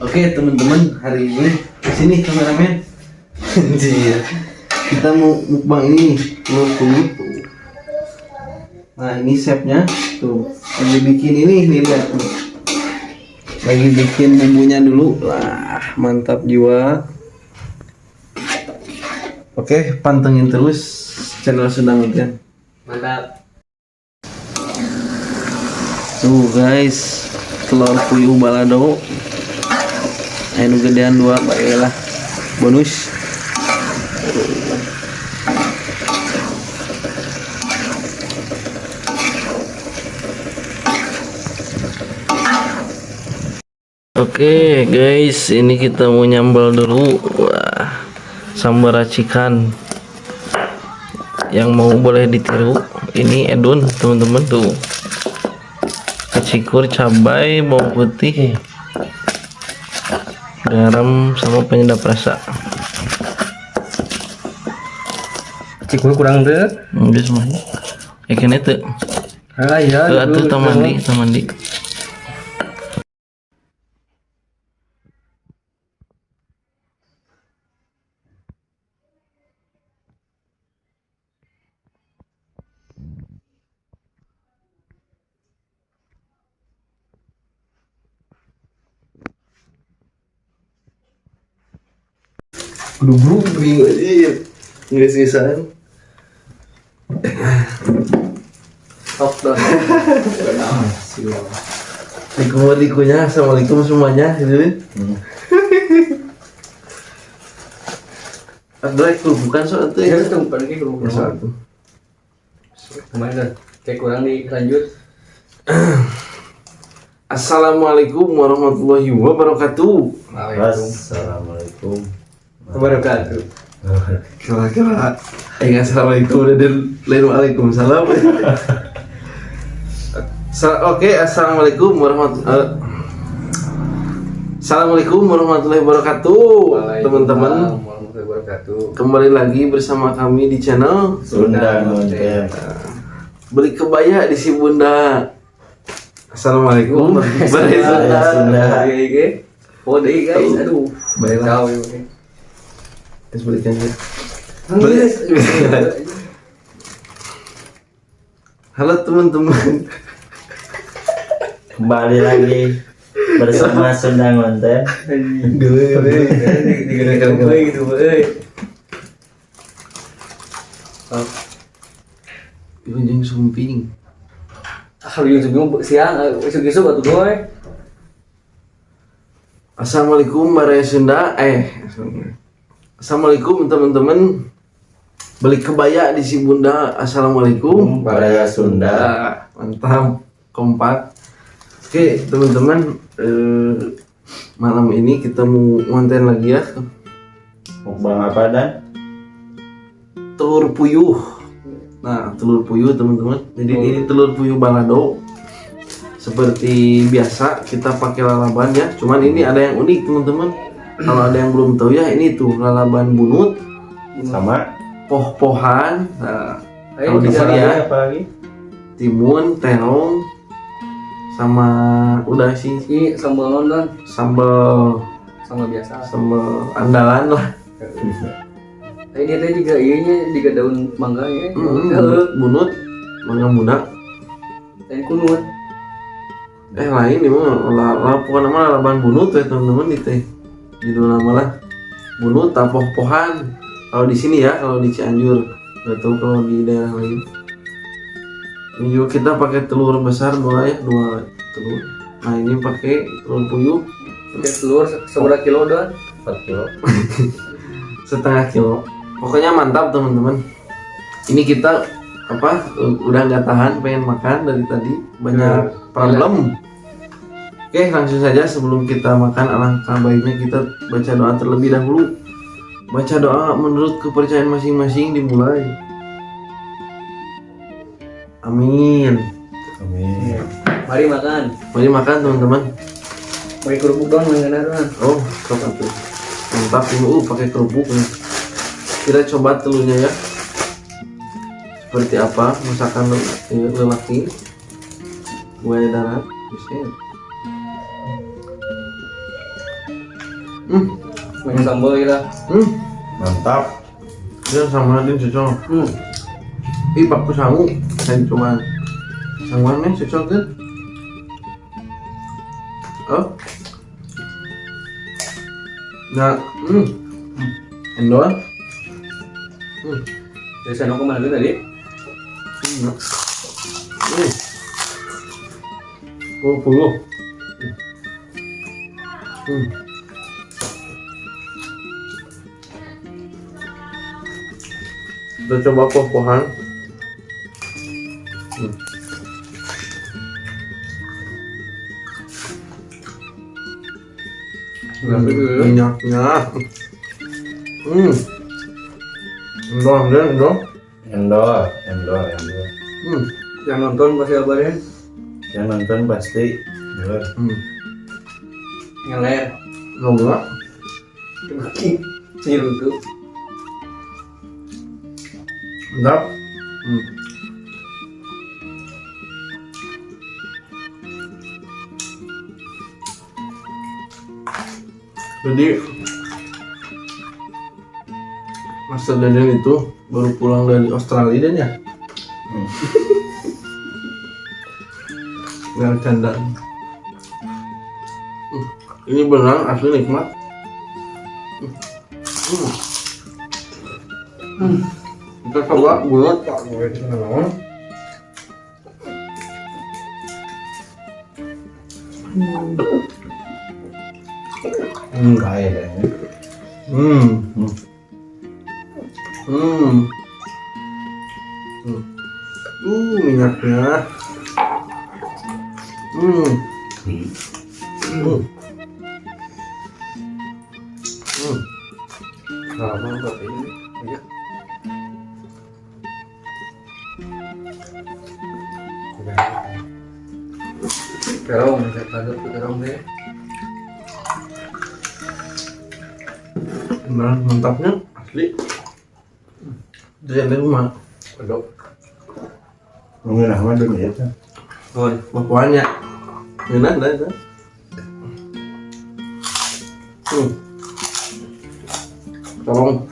Oke teman-teman, hari ini sini kameramen. Anjir. Kita mau mukbang ini nih, telur puyuh tuh. Nah ini chefnya tuh lagi bikin ini nih, lihat tuh. Lagi bikin bumbunya dulu lah, mantap jiwa. Oke, pantengin terus channel Sundang Lonten. Mantap. Tuh guys, telur puyuh balado. Anu gedean 2 baiklah bonus. Oke guys, ini kita mau nyambal dulu. Wah, sambal racikan. Yang mau boleh ditiru. Ini Edun teman-teman tuh. Kecikur, cabai, bawang putih, garam sama penyedap rasa. Cikul kurang deh. Udah semuanya. Kayaknya itu. Ah ya. Tuh tamandi. Buru-buru bingung aja ya. Ngiris-ngirisan. Top dong. Assalamualaikum, assalamualaikum semuanya. Gitu. Ada itu bukan soal itu Ya ya. itu bukan gitu. Soal itu. Kemana? Kayak kurang dilanjut. Assalamualaikum warahmatullahi wabarakatuh. Assalamualaikum. Wabarakatuh. Kira-kira assalamualaikum dan waalaikumsalam. Oke, assalamualaikum warahmatullahi wabarakatuh. Teman-teman, Warahmatullahi wabarakatuh. kembali lagi bersama kami di channel Sundang Lonten. Beli kebaya di si Bunda. Assalamualaikum. Bari Sunda. Oh deh guys, aduh. Baiklah. Tahu ini. Terus belikan ya. Halo teman-teman. Kembali lagi bersama Sundang Lonten. Digerakan gitu, Yang sumping. Kalau yang sebelum siang, besok atau doy. Assalamualaikum Baraya Sunda. Assalamualaikum teman-teman. Beli kebaya di si Bunda. Assalamualaikum. Baraya Sunda. Mantap, kompak. Oke teman-teman, malam ini kita mau konten lagi ya. Mukbang apa dan? Telur puyuh. Nah, telur puyuh teman-teman. Jadi ini telur puyuh balado. Seperti biasa kita pakai lalaban ya. Cuman ini ada yang unik teman-teman. Kalau ada yang belum tahu ya, ini tuh lalaban bunut Sama. poh-pohan. Nah, kalau di Ayo, sini ya Apa lagi? timun, terong, sama udah sih ini sambal London, sambal biasa. andalan lah. Ini dia juga ianya juga daun mangga ya. Bunut, mangga muda. Dan kunut. Lain ini mah pokoknya nama lalaban bunut ya teman-teman itu. Judul nama lah bunut tapoh-pohan. Kalau di sini ya, kalau di Cianjur, nggak tahu kalau di daerah lain. Ini juga kita pakai telur besar 2 telur. Nah ini pakai telur puyuh Pakai telur seberapa kilo don? 4 kilo. setengah kilo. Pokoknya mantap teman-teman. Ini kita udah nggak tahan pengen makan dari tadi, banyak problem. Oke, langsung saja sebelum kita makan, alangkah baiknya kita baca doa terlebih dahulu. Baca doa menurut kepercayaan masing-masing dimulai. Amin. Amin. Mari makan. Mari makan teman-teman. Pakai kerupuk dong dengan naruhan. Oh, kerupuk. Mantap ini, pakai kerupuk nih. Kita coba telurnya ya. Seperti apa masakan lelaki. Buaya darat, buset. Banyak sambal kita. Mantap. Dia sama Nadine cocok. Ih, paku sangu. Saya cuma sanguan nih cocok kan? Oh. Nah, endor. Dari sana kemana tuh tadi? Oh, puluh. Kita coba kuah-kuahan. Minyaknya. Endor. Endor. Yang nonton pasti kabarin. Yang nonton pasti bener. Yang lain. Enggak. Senyum itu. Mantap. Jadi Master Deden itu baru pulang dari Australia dan ya. Nggak canda. Ini beneran asli nikmat. Kita coba bulat pak. Kaya deh. Minyaknya. Lama kok ini. Iya. Terong, saya kagak terong deh. Beneran mantapnya asli. Dari rumah. Aduh. Mungkin Ahmad dulu ya. Buah-buahnya. Ini ada. Tolong.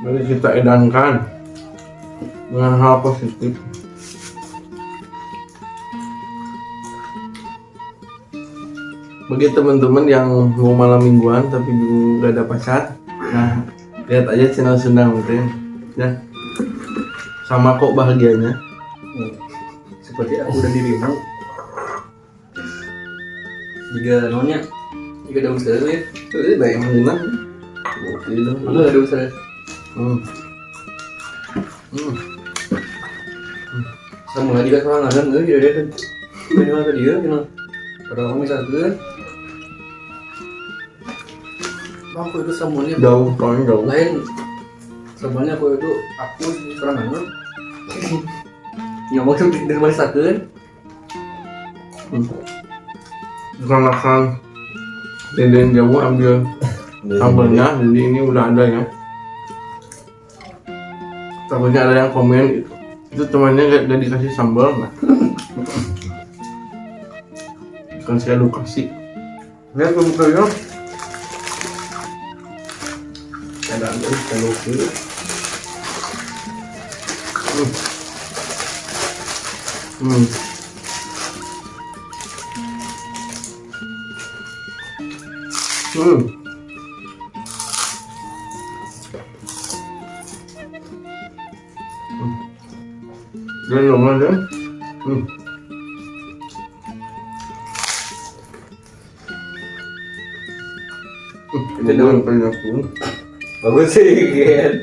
Mari kita edankan dengan hal positif. Bagi teman-teman yang mau malam mingguan tapi bingung gak ada pacar, nah lihat aja channel Sunda mungkin, ya sama kok bahagianya. Seperti aku dan dirimu. Jika nonnya, jika daun sedaru ya. Ini baik mengenang. Lu ada daun sedaru. Sama lagi kan orang ada nggak dia kan. Kenal ke dia kenal. Pada orang misal tuh kan. Aku itu sambalnya Jauh, soalnya jauh. lain. Sambalnya aku itu sekarang nggak. Nyamuk tuh dari mana sakit? Kenakan Deden jauh ambil sambalnya, jadi ini udah ada ya. Takutnya ada yang komen itu temannya gak dikasih sambal, nah. Kan saya edukasi. Lihat kemudian ada edukasi. Dia lumayan deh. Ini daun penyakit. Bagus sih kan.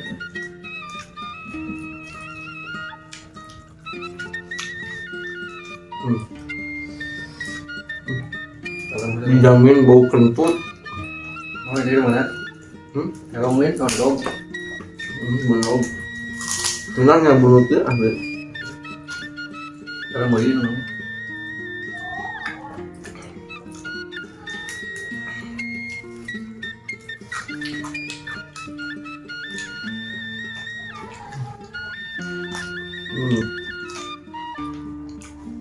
Dijamin bau kentut. Mau dari mana? Kalau mungkin condong. Belum. Sebenarnya mulutnya ada. Kalau mau ini nong.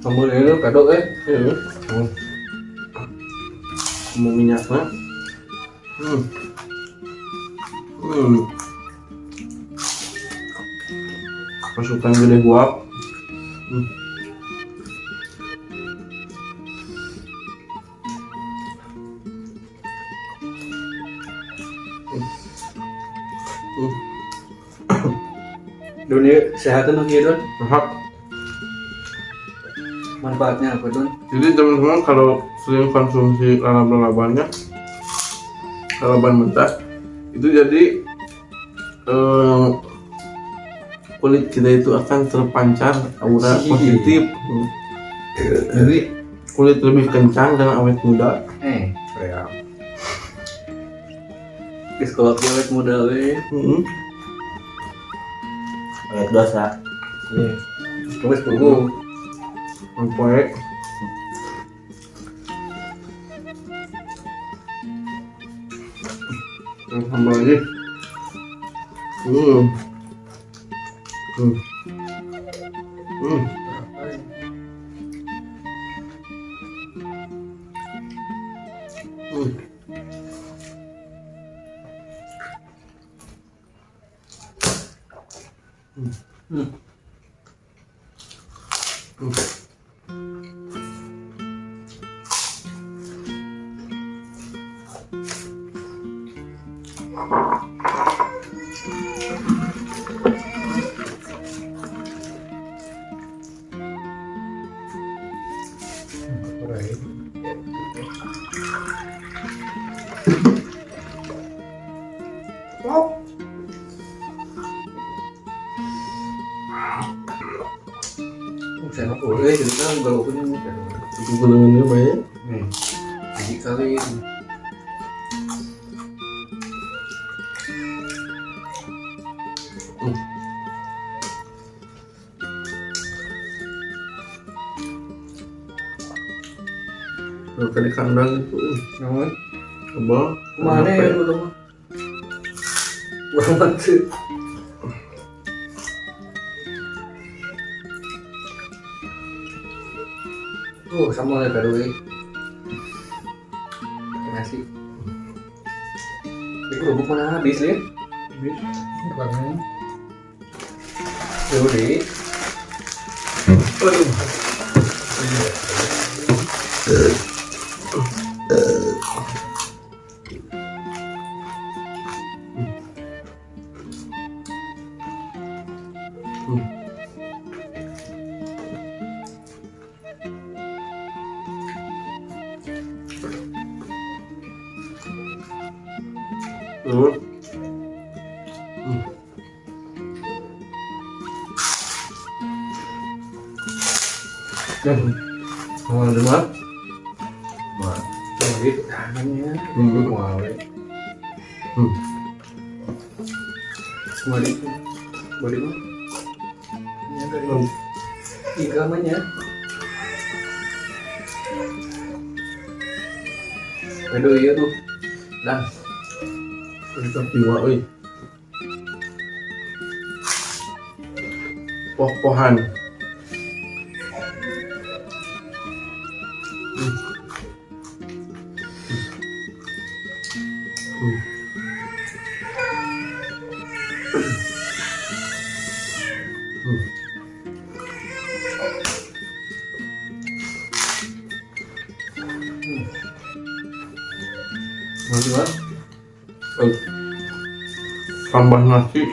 Sambal ini kado Iya. Mau minyaknya. Masukkan gede guap. Dunia kesehatan tuh Don. Sehat. Manfaatnya apa Don? Jadi teman-teman kalau sering konsumsi lalaban-lalabannya, lalaban mentah, itu jadi kulit kita itu akan terpancar aura positif. Jadi kulit lebih kencang dan awet muda. Real. Sekolah awet muda Ayat dosa. Iya. Terus tunggu. Sampai tambah lagi. Saya nak boleh cerita kalau punya muka. Itu golongannya banyak. Jadi kali Kalau kali kandang itu, namun abang, mana ya lu mah? Kurang bantu. Sama lah kado nasi. Ini kerupuk mana habis lihat? Habis. Yaudah. Mau dengar? Wah, Itu tangannya. Mau. Balik. Balik mah. Ini dari ikamanya. Aduh iya tuh. Dan kita piwa, poh-pohan. mau Tambah nasi.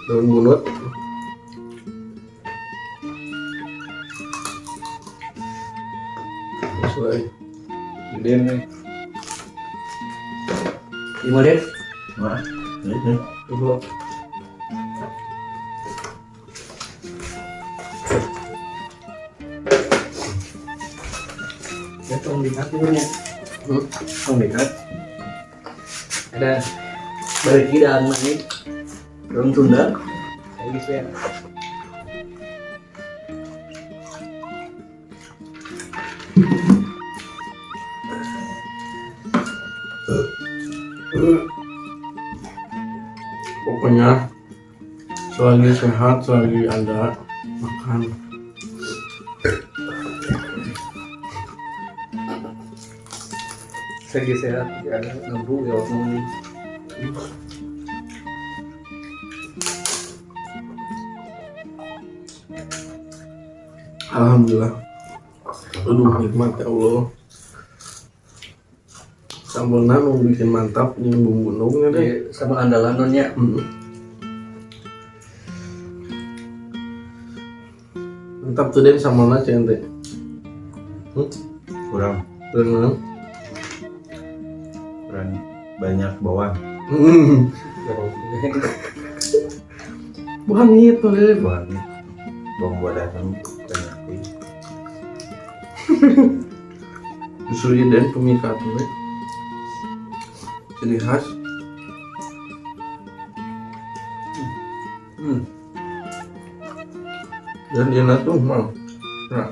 Daun bulut. Selesai. gedean nih. Lima deh. wah, ini. Dulu. Ya tong dikat dulu nih. Tong dikat. Ada balik kidang nih. Orang Sunda kayak gitu ya. Pokoknya selagi sehat, selagi ada makan. Segi sehat ya ngebu ya ngomong. Alhamdulillah. Aduh, nikmat ya Allah. Sambalnya mau bikin mantap, yang bumbu nungnya deh. Jadi sama andalan nonnya. Mantap tuh deh sambalnya centek. Kurang Kurang. banyak bawang. Bukan gitu deh. Bawang buat datang banyak. Justru ide pemikatnya ciri khas. Dan dia tuh mau. Nah.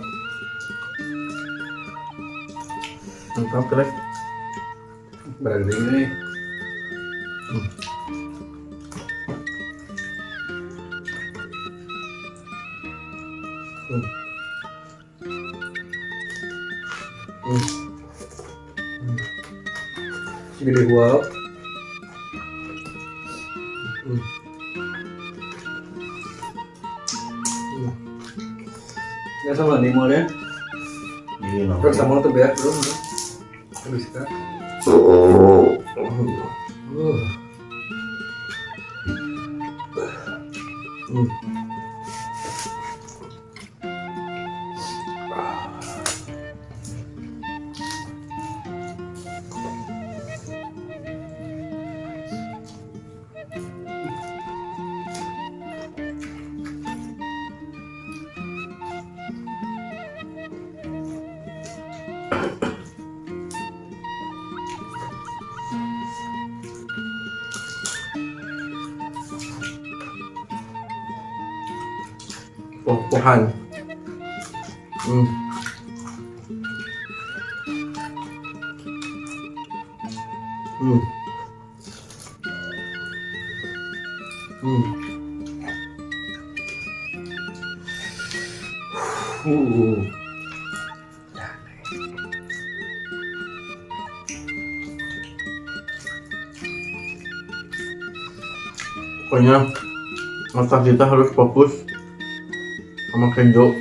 Mantap keren. Berarti ini gede gua. Ya sama nih mulai. Ini Terus sama tuh biar belum. Habis kan. Poh-pohan. Pokoknya mata kita harus fokus sama kejo.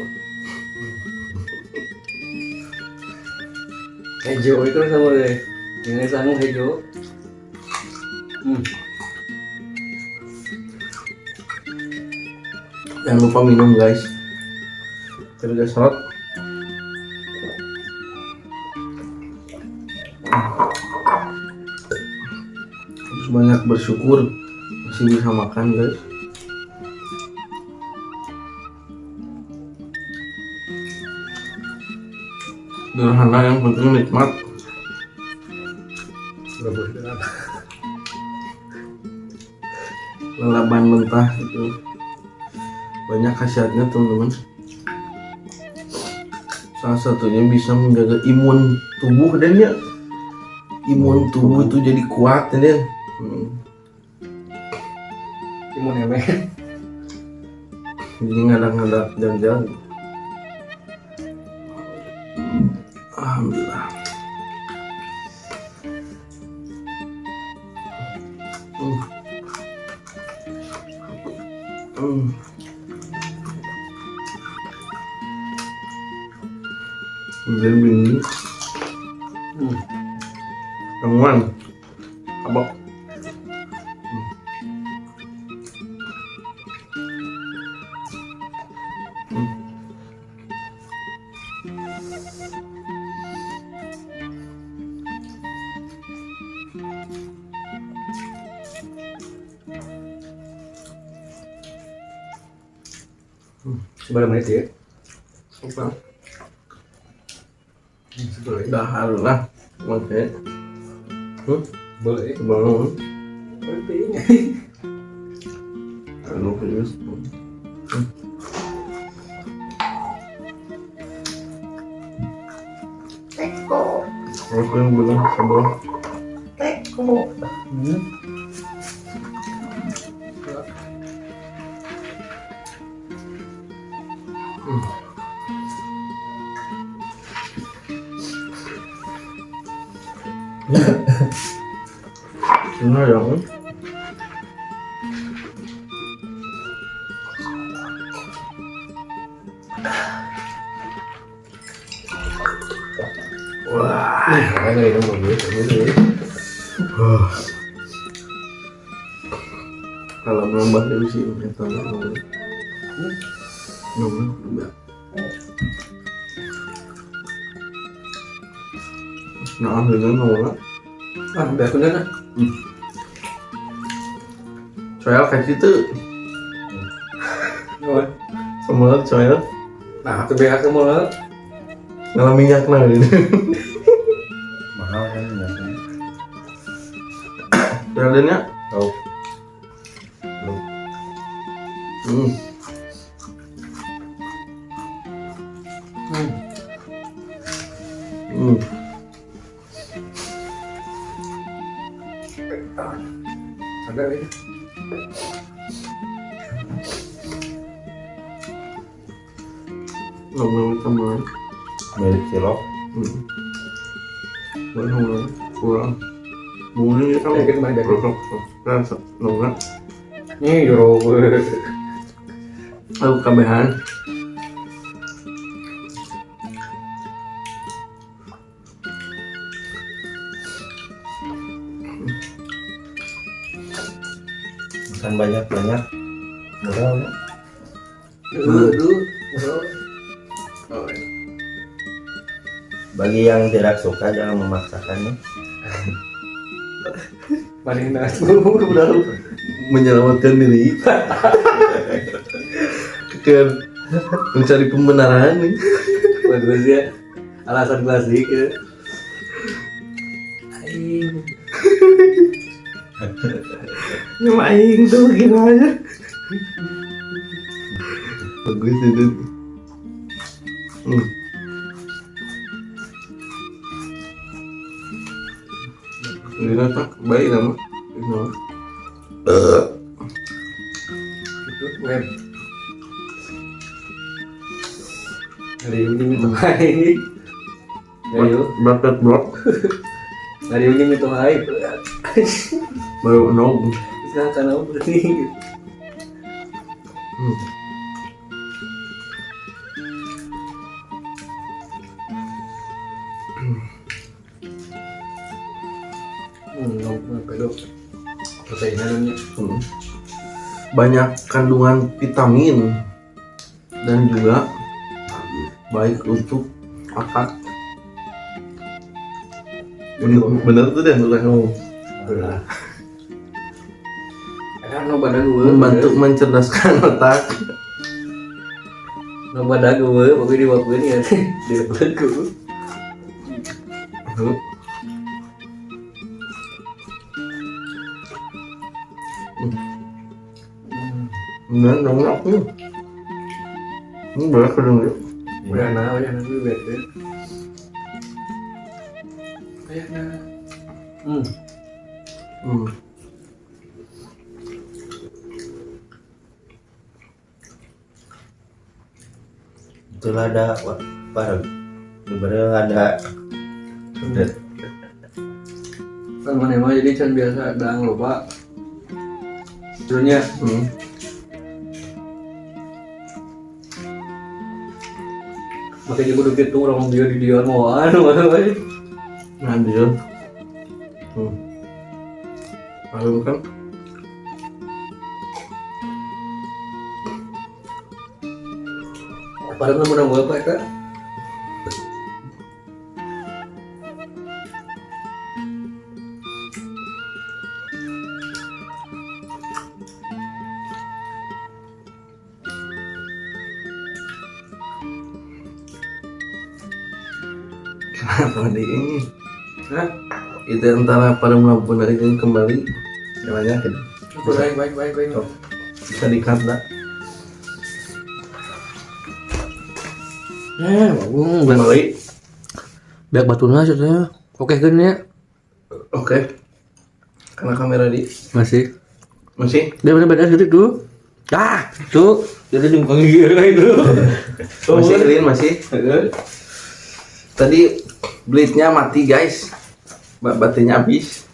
Hejo itu sama deh. Yang sanu hejo. Jangan lupa minum guys. Kerja salat. Harus banyak bersyukur masih bisa makan guys. Sederhana yang penting nikmat. Lalaban mentah itu banyak khasiatnya teman-teman. Salah satunya bisa menjaga imun tubuh dan ya imun tubuh itu jadi kuat dan Imun emek. jadi ngadang-ngadang jalan-jalan. Alhamdulillah. Kemudian begini. Gangguan. Abang. Seberapa menit ya? Apa? Boleh. Dahar lah. Oke. Boleh. Sebelum Penting. Anu serius. Aku yang bilang sebelum Benar ya kan? Cái này nó một bữa Kalau menambah dari sih ternyata nunggu enggak. Nah, dengan nolak. à để con nhất á Soal kayak gitu. rồi Sama soal nah từ bé cái mưa đó ngalah minyak nah ini. Mahal kan minyaknya. Jalannya Tahu. hmm. Hmm. ada đấy Ngomong sama Milik cilok. Baru kurang. Mungkin kan để cái máy để cái rasa nolak. nhỉ rồi Aku kabehan. Makan banyak-banyak. Murah ya. rồi Bagi yang tidak suka jangan memaksakannya. paling nah udah Menyelamatkan diri. Kan mencari pembenaran nih. bagus ya alasan klasik ya aing Nyemaing tuh gimana? Bagus itu. Ini tak baik nama. itu web dari ini minta hai dari Bracket block ini minta hai baru nol. sekarang karena berarti pedok proteinnya Banyak kandungan vitamin dan juga baik untuk otak. Bener tuh deh udah ngomong. kan no badan gue Membantu mencerdaskan otak. no badan gue pokoknya di waktu ini ya di badan gue Bener dong aku. Ini berat kedeng ya. udah gue bete kayaknya Itulah ada parah. Sebenarnya ada. kan mana emang jadi can biasa dang lupa sebenarnya makanya gue deket tuh orang dia di dia mau Nah dia. Lalu kan padahal nemu nemu apa ya kenapa nih ini? Hah? Itu antara para melampun dari ini kembali jalannya gitu. baik bisa di-cut dah. Balik. Biar batuna saya. Oke kan ya? Oke. Karena kamera di Masih. masih. Dia benar-benar gitu tuh. Ah, tuh. Jadi jungkang gila itu. Masih clean masih. Tadi blade-nya mati guys. Baterainya habis.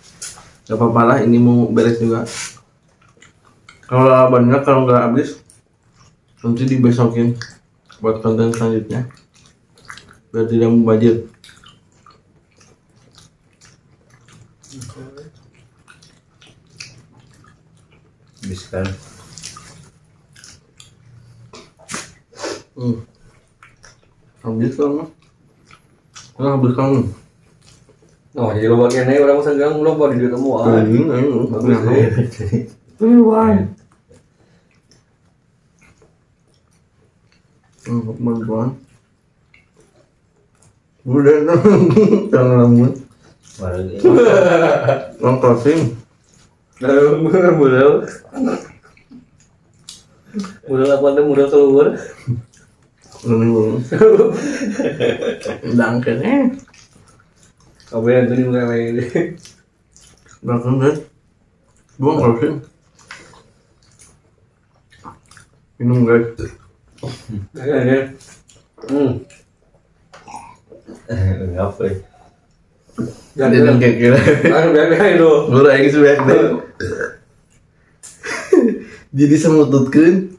Gak apa-apa lah, ini mau beres juga. Kalau banyak, kalau nggak habis nanti dibesokin buat konten selanjutnya biar tidak mubazir. Habiskan. Habis kan? Habis kan? Oh, jadi lo bagian ini orang sanggang lo baru di ketemu. Bagus deh. Why? Bantuan. Udah jangan lama. Baru Long closing. Modal apa tuh modal keluar? Belum. Dangken Apa yang tadi mulai lagi? Dangken deh. Buang closing. Minum guys. Ya. ngapa ya? Dan kayak kira. Ah, biar itu. Gue lagi sebanyak deh. Jadi semututkan.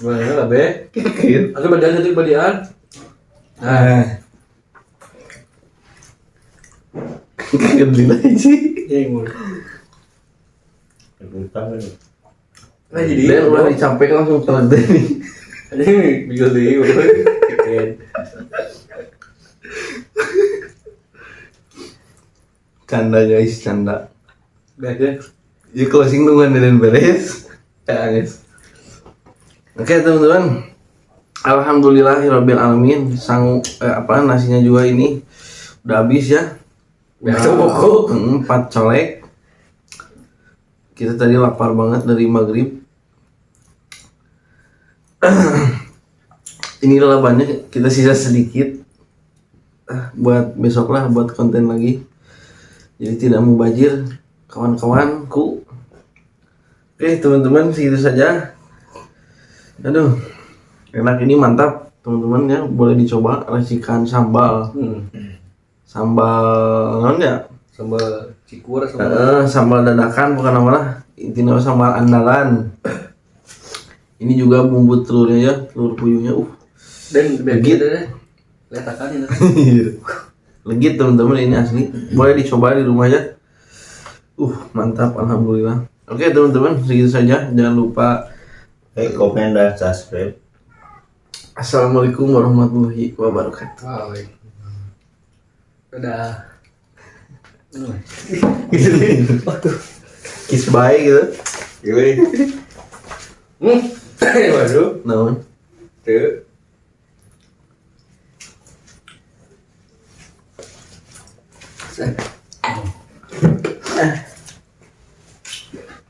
Mana lah be? Kekir. Aku badan satu badian. Kekir lagi sih. Ini Utang kan. Nah jadi Dan udah dicapai langsung telat nih. ini bisa deh. Canda guys, canda. Biasa. Ya closing dengan dan beres. Ya guys. Oke teman-teman. Alhamdulillahirabbil alamin. Nasinya juga ini udah habis ya. Biasa pokok. 4 colek. Kita tadi lapar banget dari maghrib. Ini lalabannya kita sisa sedikit buat besok lah, buat konten lagi. Jadi tidak mubazir kawan-kawanku. Oke teman-teman, segitu saja. Aduh, enak ini, mantap teman-teman ya. Boleh dicoba racikan sambal. Sambal non ya? Sambal cikur sama Sambal dadakan bukan apalah. Intinya sambal andalan. Ini juga bumbu telurnya ya, telur puyuhnya. dan Legit. deh. Letakan ini. Legit teman-teman, ini asli. Boleh dicoba di rumah ya. Mantap, alhamdulillah. Oke teman-teman, segitu saja. Jangan lupa Komen dan subscribe. Assalamualaikum warahmatullahi wabarakatuh. Udah. Kiss bye gitu. Gile. Waduh. Naon? Tuh.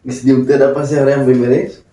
Bisa diukti ada apa sih hari yang beberes?